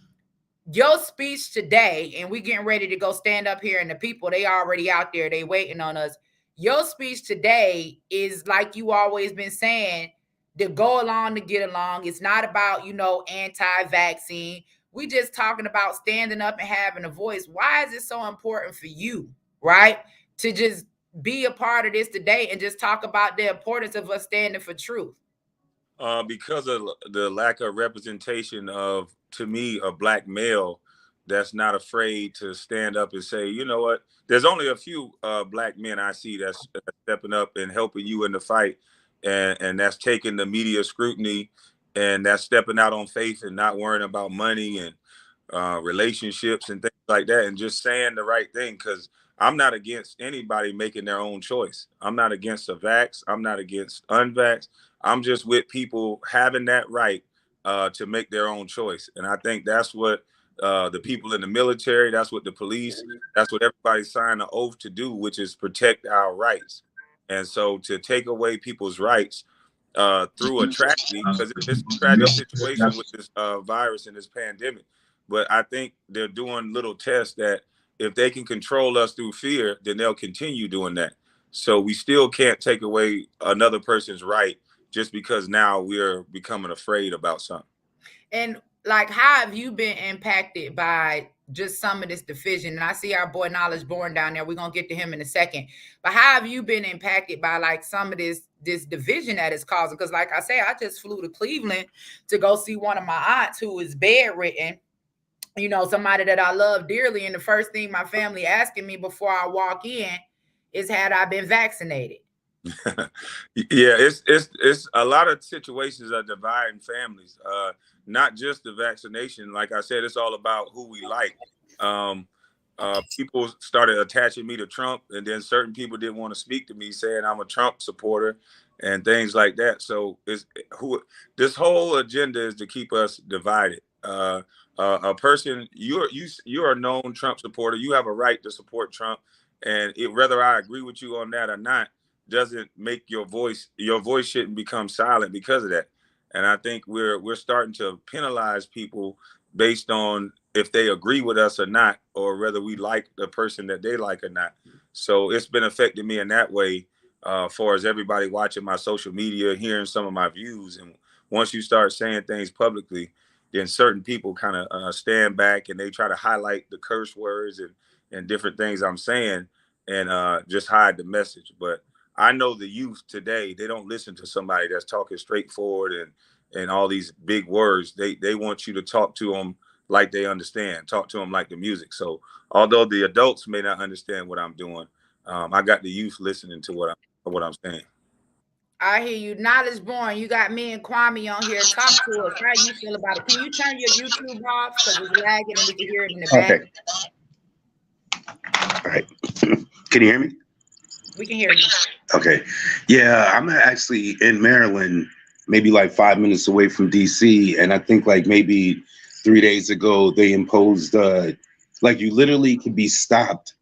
your speech today, and we getting ready to go stand up here, and the people, they already out there, they waiting on us. Your speech today is, like you always been saying, to go along to get along. It's not about, you know, anti-vaccine. We just talking about standing up and having a voice. Why is it so important for you, right, to just be a part of this today and just talk about the importance of us standing for truth? Because of the lack of representation of, to me, a black male that's not afraid to stand up and say, you know what, there's only a few black men I see that's stepping up and helping you in the fight, and that's taking the media scrutiny, and that's stepping out on faith and not worrying about money and relationships and things like that, and just saying the right thing. Because I'm not against anybody making their own choice. I'm not against a vax. I'm not against unvax. I'm just with people having that right to make their own choice. And I think that's what the people in the military, that's what the police, that's what everybody signed an oath to do, which is protect our rights. And so to take away people's rights through a tragedy, because it's a tragic situation with this virus and this pandemic. But I think they're doing little tests that if they can control us through fear, then they'll continue doing that. So we still can't take away another person's right just because now we're becoming afraid about something. And like, how have you been impacted by just some of this division? And I see our boy Knowledge Born down there. We're gonna get to him in a second. But how have you been impacted by like some of this division that is causing? Because like I say, I just flew to Cleveland to go see one of my aunts who is bedridden. You know, somebody that I love dearly. And the first thing my family asking me before I walk in is, had I been vaccinated? Yeah, it's a lot of situations are dividing families. Not just the vaccination. Like I said, it's all about who we like. People started attaching me to Trump, and then certain people didn't want to speak to me, saying I'm a Trump supporter and things like that. So this whole agenda is to keep us divided. A person, you're a known Trump supporter. You have a right to support Trump, and whether I agree with you on that or not doesn't make your voice shouldn't become silent because of that. And I think we're starting to penalize people based on if they agree with us or not, or whether we like the person that they like or not. So it's been affecting me in that way, far as everybody watching my social media, hearing some of my views. And once you start saying things publicly, then certain people kind of stand back and they try to highlight the curse words and different things I'm saying and just hide the message. But I know the youth today, they don't listen to somebody that's talking straightforward and all these big words. They want you to talk to them like they understand, talk to them like the music. So although the adults may not understand what I'm doing, I got the youth listening to what I'm saying. I hear you. Knowledge Born, you got me and Kwame on here. Talk to us. How you feel about it? Can you turn your YouTube off because it's lagging and we can hear it in the back? Okay. All right. Can you hear me? We can hear you. Okay. Yeah, I'm actually in Maryland, maybe like 5 minutes away from DC. And I think like maybe 3 days ago, they imposed like you literally could be stopped.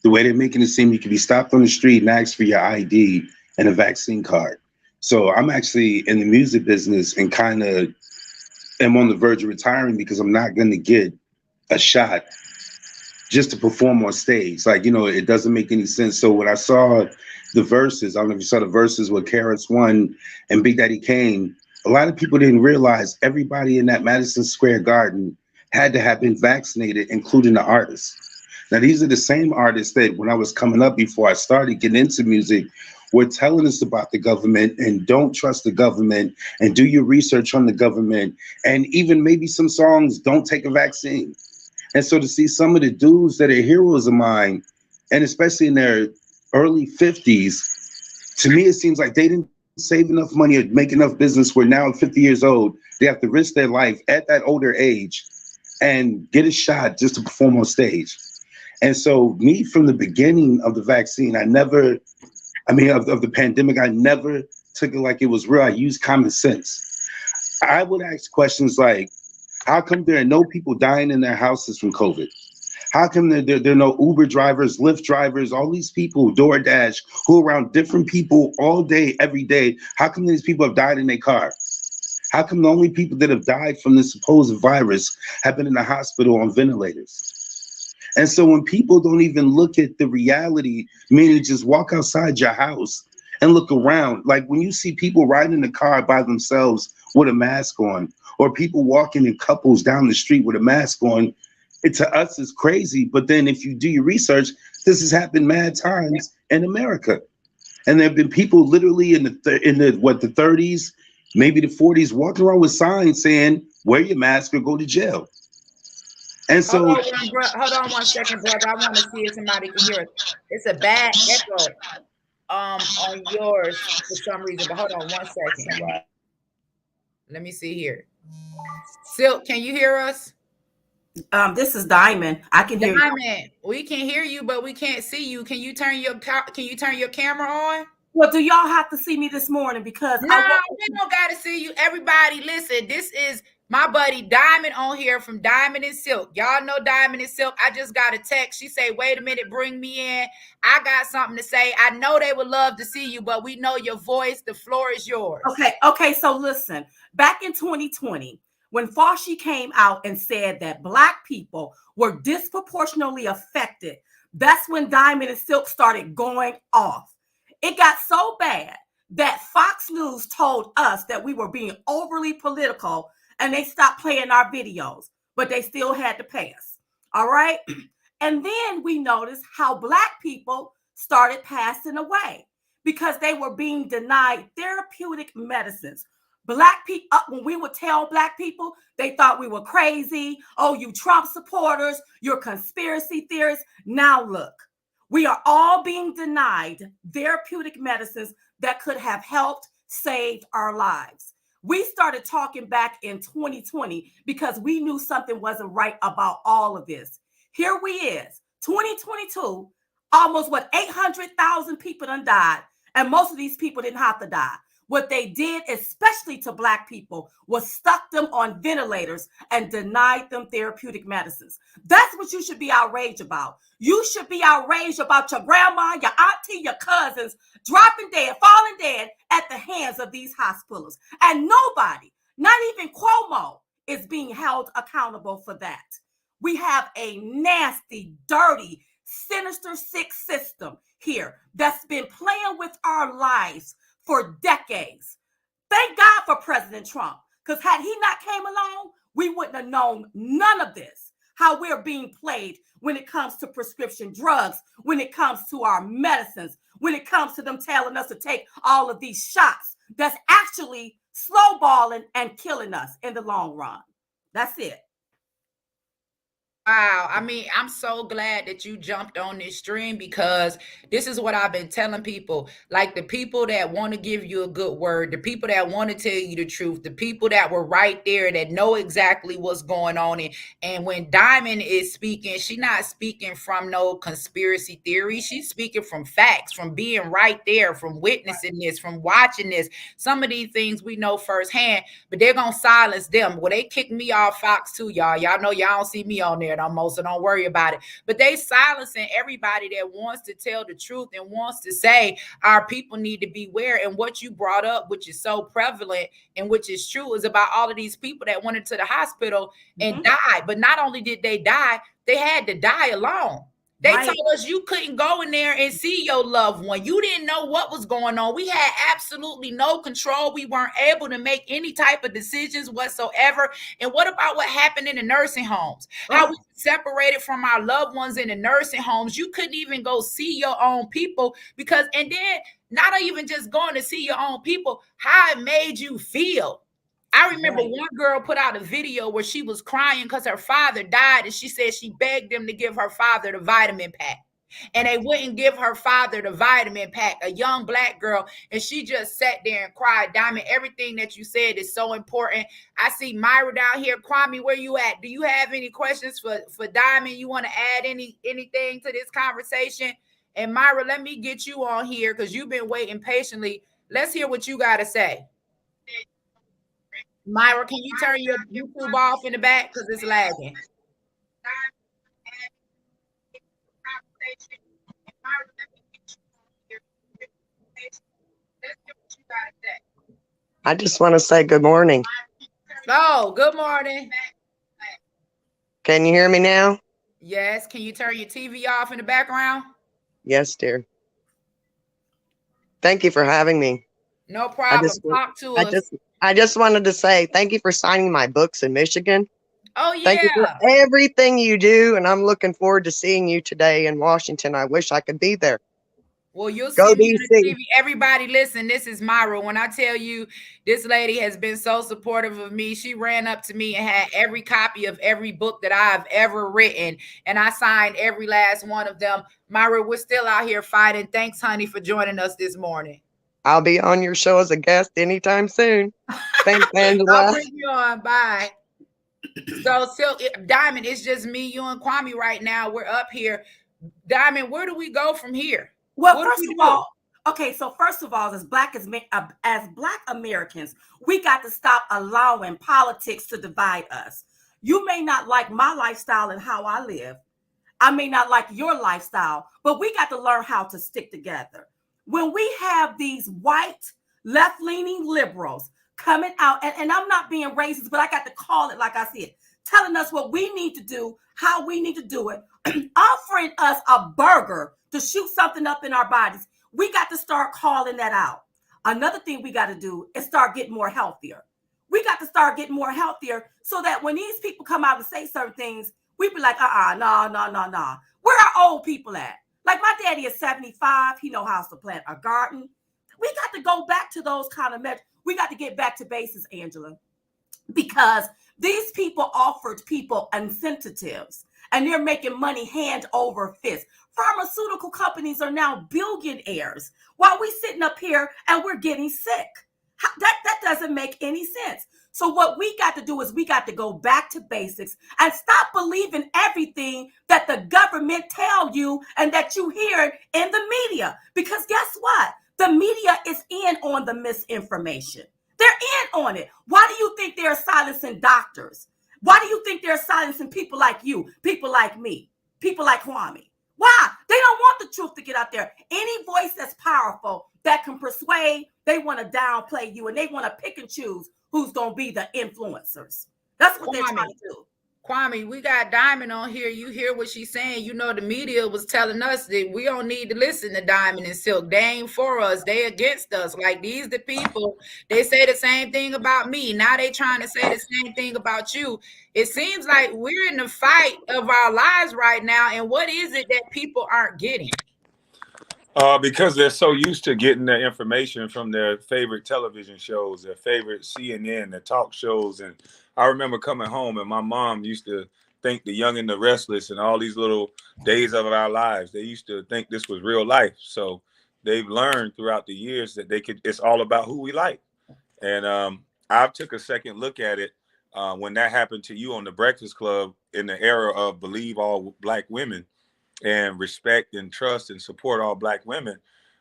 The way they're making it seem, you could be stopped on the street and asked for your ID. and a vaccine card. So I'm actually in the music business and kind of am on the verge of retiring because I'm not going to get a shot just to perform on stage. Like, it doesn't make any sense. So when I saw the verses, I don't know if you saw the verses with Karis One and Big Daddy Kane, a lot of people didn't realize everybody in that Madison Square Garden had to have been vaccinated, including the artists. Now, these are the same artists that when I was coming up before I started getting into music were telling us about the government and don't trust the government and do your research on the government. And even maybe some songs, don't take a vaccine. And so to see some of the dudes that are heroes of mine, and especially in their early 50s, to me, it seems like they didn't save enough money or make enough business where now at 50 years old, they have to risk their life at that older age and get a shot just to perform on stage. And so me from the beginning of the vaccine, of the pandemic, I never took it like it was real. I used common sense. I would ask questions like, how come there are no people dying in their houses from COVID? How come there are no Uber drivers, Lyft drivers, all these people, DoorDash, who are around different people all day, every day? How come these people have died in their car? How come the only people that have died from this supposed virus have been in the hospital on ventilators? And so when people don't even look at the reality, meaning just walk outside your house and look around, like when you see people riding in the car by themselves with a mask on, or people walking in couples down the street with a mask on, it to us is crazy. But then if you do your research, this has happened mad times in America. And there have been people literally in the 30s, maybe the 40s, walking around with signs saying, wear your mask or go to jail. And so hold on 1 second, brother. I want to see if somebody can hear us. It's a bad echo on yours for some reason, but hold on 1 second. Let me see here. Silk, can you hear us? This is Diamond. I can hear you. Diamond, we can hear you, but we can't see you. Can you turn your camera on? Well, do y'all have to see me this morning? Because no, we don't got to see you. Everybody, listen. This is my buddy Diamond on here from Diamond and Silk. Y'all know Diamond and Silk. I just got a text. She say, wait a minute, bring me in. I got something to say. I know they would love to see you, but we know your voice. The floor is yours. Okay. So listen, back in 2020, when Fauci came out and said that Black people were disproportionately affected, that's when Diamond and Silk started going off. It got so bad that Fox News told us that we were being overly political and they stopped playing our videos, but they still had to pay us. All right. And then we noticed how Black people started passing away because they were being denied therapeutic medicines. Black people, when we would tell Black people, they thought we were crazy. Oh, you Trump supporters, you're conspiracy theorists. Now look, we are all being denied therapeutic medicines that could have helped save our lives. We started talking back in 2020 because we knew something wasn't right about all of this. Here we is, 2022, almost 800,000 people done died, and most of these people didn't have to die. What they did, especially to Black people, was stuck them on ventilators and denied them therapeutic medicines. That's what you should be outraged about. You should be outraged about your grandma, your auntie, your cousins dropping dead, falling dead at the hands of these hospitals. And nobody, not even Cuomo, is being held accountable for that. We have a nasty, dirty, sinister, sick system here that's been playing with our lives for decades. Thank God for President Trump, because had he not came along, we wouldn't have known none of this, how we're being played when it comes to prescription drugs, when it comes to our medicines, when it comes to them telling us to take all of these shots that's actually slowballing and killing us in the long run. That's it. Wow. I mean, I'm so glad that you jumped on this stream because this is what I've been telling people. Like the people that want to give you a good word, the people that want to tell you the truth, the people that were right there that know exactly what's going on. And when Diamond is speaking, she's not speaking from no conspiracy theory. She's speaking from facts, from being right there, from witnessing this, from watching this. Some of these things we know firsthand, but they're going to silence them. Well, they kicked me off Fox too, y'all. Y'all know y'all don't see me on there there no more, so don't worry about it. But they silencing everybody that wants to tell the truth and wants to say our people need to beware. And what you brought up, which is so prevalent and which is true, is about all of these people that went into the hospital and died. But not only did they die, they had to die alone. They told us you couldn't go in there and see your loved one. You didn't know what was going on. We had absolutely no control. We weren't able to make any type of decisions whatsoever. And what about what happened in the nursing homes? How we separated from our loved ones in the nursing homes. You couldn't even go see your own people because, and then not even just going to see your own people, how it made you feel. I remember one girl put out a video where she was crying because her father died, and she said she begged them to give her father the vitamin pack, and they wouldn't give her father the vitamin pack, a young Black girl, and she just sat there and cried. Diamond, everything that you said is so important. I see Myra down here. Kwame, where you at? Do you have any questions for Diamond? You want to add anything to this conversation? And Myra, let me get you on here because you've been waiting patiently. Let's hear what you got to say. Myra, can you turn your YouTube off in the back because it's lagging? I just want to say good morning. Oh, good morning. Can you hear me now? Yes. Can you turn your TV off in the background? Yes, dear. Thank you for having me. No problem. Talk to us. I just wanted to say thank you for signing my books in Michigan. Oh, yeah. Thank you for everything you do, and I'm looking forward to seeing you today in Washington. I wish I could be there. Well, you'll Go see me on the DC. TV. Everybody, listen, this is Myra. When I tell you this lady has been so supportive of me, she ran up to me and had every copy of every book that I've ever written, and I signed every last one of them. Myra, we're still out here fighting. Thanks, honey, for joining us this morning. I'll be on your show as a guest anytime soon. Thanks, Angela. I'll bring you on. Bye. So, Diamond, it's just me, you, and Kwame right now. We're up here. Diamond, where do we go from here? Well, first of all, as Black Americans, we got to stop allowing politics to divide us. You may not like my lifestyle and how I live. I may not like your lifestyle, but we got to learn how to stick together. When we have these white, left-leaning liberals coming out, and I'm not being racist, but I got to call it like I see it, telling us what we need to do, how we need to do it, offering us a burger to shoot something up in our bodies. We got to start calling that out. Another thing we got to do is start getting more healthier. We got to start getting more healthier so that when these people come out and say certain things, we be like, no. Where are old people at? Like my daddy is 75. He knows how to plant a garden. We got to go back to those kind of measures. We got to get back to basics, Angela, because these people offered people incentives and they're making money hand over fist. Pharmaceutical companies are now billionaires while we sitting up here and we're getting sick. That doesn't make any sense. So what we got to do is we got to go back to basics and stop believing everything that the government tell you and that you hear in the media. Because guess what? The media is in on the misinformation. They're in on it. Why do you think they're silencing doctors? Why do you think they're silencing people like you, people like me, people like Kwame? Why? They don't want the truth to get out there. Any voice that's powerful, that can persuade, they want to downplay you and they want to pick and choose who's going to be the influencers. That's what they're trying to do. Kwame, we got Diamond on here. You hear what she's saying. You know, the media was telling us that we don't need to listen to Diamond and Silk. They ain't for us. They against us. Like, these the people. They say the same thing about me. Now they trying to say the same thing about you. It seems like we're in the fight of our lives right now. And what is it that people aren't getting? Because they're so used to getting their information from their favorite television shows, their favorite CNN, their talk shows. And I remember coming home and my mom used to think The Young and the Restless and all these little days of our lives, they used to think this was real life. So they've learned throughout the years that it's all about who we like. And I took a second look at it when that happened to you on the Breakfast Club in the era of believe all Black women and respect and trust and support all Black women.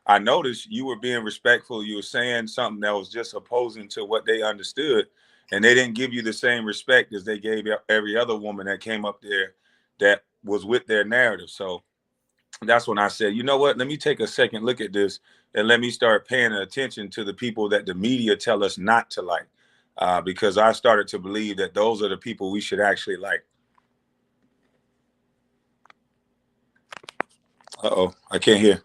I noticed you were being respectful. You were saying something that was just opposing to what they understood. And they didn't give you the same respect as they gave every other woman that came up there that was with their narrative. So that's when I said, you know what, let me take a second look at this and let me start paying attention to the people that the media tell us not to like, because I started to believe that those are the people we should actually like. Uh-oh, I can't hear.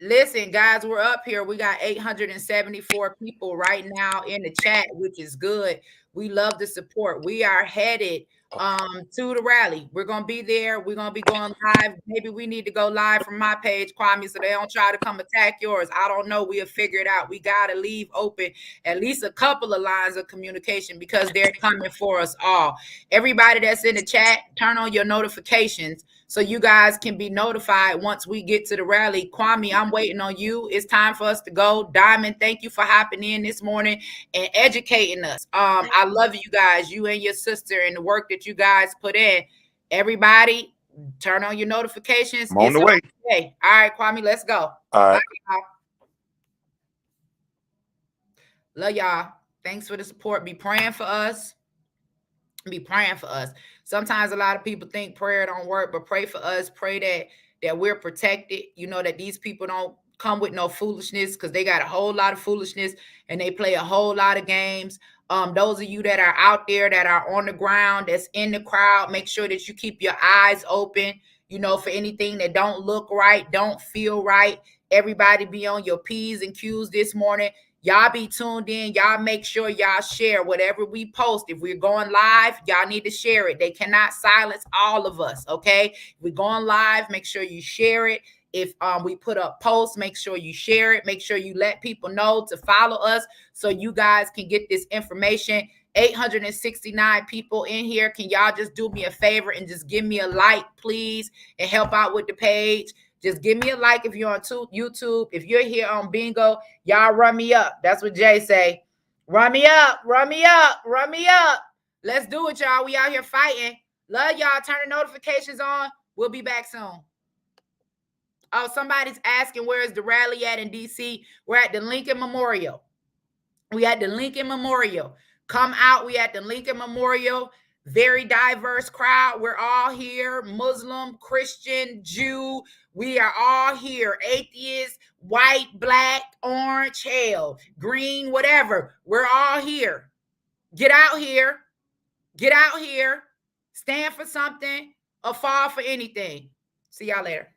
Listen, guys, we're up here. We got 874 people right now in the chat, which is good. We love the support. We are headed to the rally. We're gonna be there. We're gonna be going live. Maybe we need to go live from my page, Kwame, so they don't try to come attack yours. I don't know. We'll figure it out. We gotta leave open at least a couple of lines of communication because they're coming for us all. Everybody that's in the chat, turn on your notifications so you guys can be notified once we get to the rally. Kwame, I'm waiting on you. It's time for us to go. Diamond, thank you for hopping in this morning and educating us. I love you guys, you and your sister, and the work that you guys put in. Everybody, turn on your notifications. I'm on the way. Okay. All right, Kwame, let's go. All right. Love y'all. Thanks for the support. Be praying for us. Be praying for us. Sometimes a lot of people think prayer don't work, but pray for us. Pray that we're protected. You know, that these people don't come with no foolishness, because they got a whole lot of foolishness and they play a whole lot of games. Those of you that are out there, that are on the ground, that's in the crowd, make sure that you keep your eyes open, you know, for anything that don't look right, don't feel right. Everybody be on your P's and Q's this morning. Y'all be tuned in. Y'all make sure y'all share whatever we post. If we're going live, y'all need to share it. They cannot silence all of us, okay? If we're going live, make sure you share it. If we put up posts, make sure you share it. Make sure you let people know to follow us so you guys can get this information. 869 people in here. Can y'all just do me a favor and just give me a like, please, and help out with the page? Just give me a like if you're on YouTube. If you're here on Bingo, y'all run me up. That's what Jay say. Run me up, run me up, run me up. Let's do it, y'all. We out here fighting. Love y'all. Turn the notifications on. We'll be back soon. Oh, somebody's asking where is the rally at in DC? We're at the Lincoln Memorial. We at the Lincoln Memorial. Come out. We at the Lincoln Memorial. Very diverse crowd. We're all here. Muslim, Christian, Jew. We are all here. Atheist, white, black, orange, hell, green, whatever. We're all here. Get out here. Get out here. Stand for something or fall for anything. See y'all later.